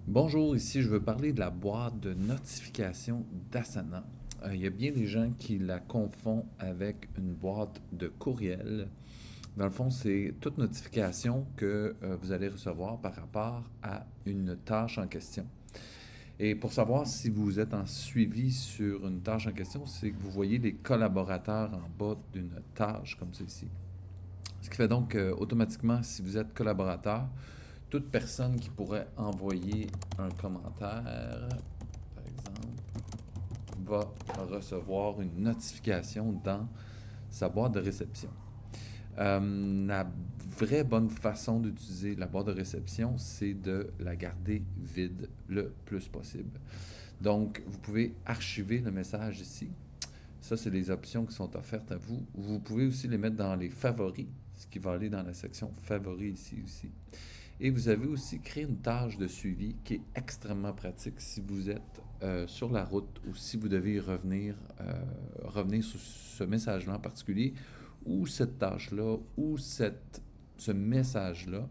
Bonjour, ici je veux parler de la boîte de notification d'Asana. Il y a bien des gens qui la confondent avec une boîte de courriel. Dans le fond, c'est toute notification que vous allez recevoir par rapport à une tâche en question. Et pour savoir si vous êtes en suivi sur une tâche en question, c'est que vous voyez les collaborateurs en bas d'une tâche comme ceci. Ce qui fait donc automatiquement, si vous êtes collaborateur, toute personne qui pourrait envoyer un commentaire, par exemple, va recevoir une notification dans sa boîte de réception. La vraie bonne façon d'utiliser la boîte de réception, c'est de la garder vide le plus possible. Donc, vous pouvez archiver le message ici. Ça, c'est les options qui sont offertes à vous. Vous pouvez aussi les mettre dans les favoris, ce qui va aller dans la section favoris ici aussi. Et vous avez aussi créé une tâche de suivi qui est extrêmement pratique si vous êtes sur la route ou si vous devez revenir sur ce message-là en particulier ou cette tâche-là ou ce message-là.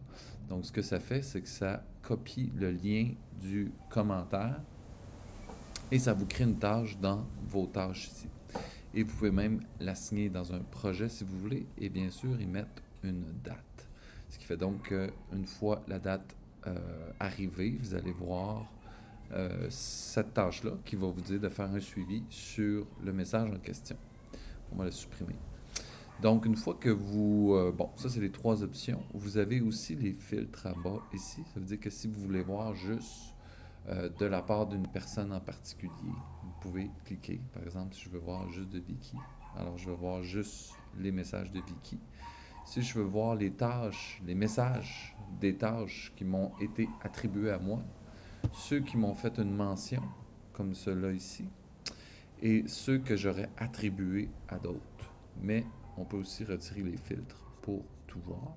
Donc, ce que ça fait, c'est que ça copie le lien du commentaire et ça vous crée une tâche dans vos tâches ici. Et vous pouvez même l'assigner dans un projet si vous voulez et bien sûr y mettre une date. Ce qui fait donc qu'une fois la date arrivée, vous allez voir cette tâche-là qui va vous dire de faire un suivi sur le message en question. On va le supprimer. Donc, une fois que bon, ça c'est les trois options. Vous avez aussi les filtres à bas ici. Ça veut dire que si vous voulez voir juste de la part d'une personne en particulier, vous pouvez cliquer. Par exemple, si je veux voir juste de Vicky, alors je vais voir juste les messages de Vicky. Si je veux voir les tâches, les messages des tâches qui m'ont été attribuées à moi, ceux qui m'ont fait une mention, comme ceux-là ici, et ceux que j'aurais attribués à d'autres. Mais on peut aussi retirer les filtres pour tout voir.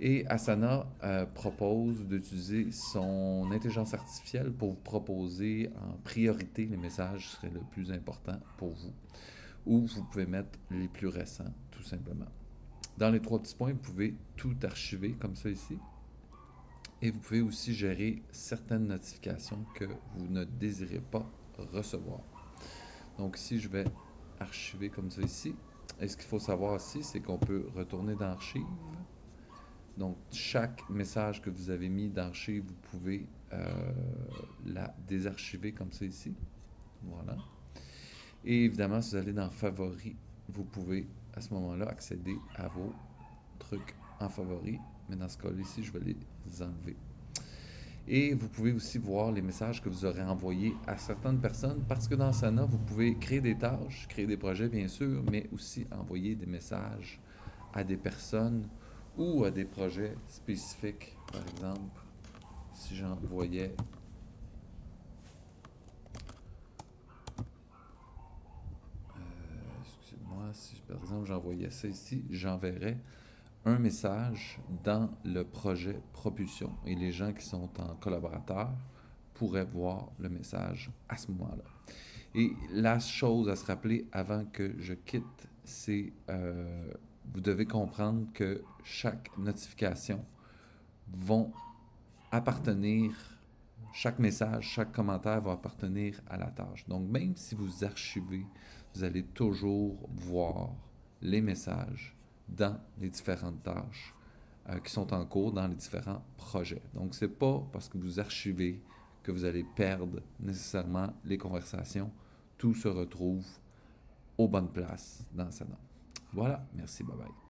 Et Asana propose d'utiliser son intelligence artificielle pour vous proposer en priorité les messages qui seraient le plus important pour vous. Ou vous pouvez mettre les plus récents, tout simplement. Dans les trois petits points, vous pouvez tout archiver comme ça ici. Et vous pouvez aussi gérer certaines notifications que vous ne désirez pas recevoir. Donc ici, je vais archiver comme ça ici. Et ce qu'il faut savoir ici, c'est qu'on peut retourner dans Archives. Donc chaque message que vous avez mis dans Archives, vous pouvez la désarchiver comme ça ici. Voilà. Et évidemment, si vous allez dans Favoris, vous pouvez à ce moment-là accéder à vos trucs en favoris. Mais dans ce cas-là ici, je vais les enlever. Et vous pouvez aussi voir les messages que vous aurez envoyés à certaines personnes parce que dans Asana, vous pouvez créer des tâches, créer des projets bien sûr, mais aussi envoyer des messages à des personnes ou à des projets spécifiques. Par exemple, si j'envoyais excusez-moi, si par exemple j'envoyais ça ici, j'enverrais un message dans le projet Propulsion et les gens qui sont en collaborateur pourraient voir le message à ce moment-là. Et la chose à se rappeler avant que je quitte, c'est vous devez comprendre que chaque notification vont appartenir, chaque message, chaque commentaire va appartenir à la tâche. Donc même si vous archivez, vous allez toujours voir les messages dans les différentes tâches qui sont en cours dans les différents projets. Donc, c'est pas parce que vous archivez que vous allez perdre nécessairement les conversations. Tout se retrouve aux bonnes places dans Sana. Voilà, merci, bye bye.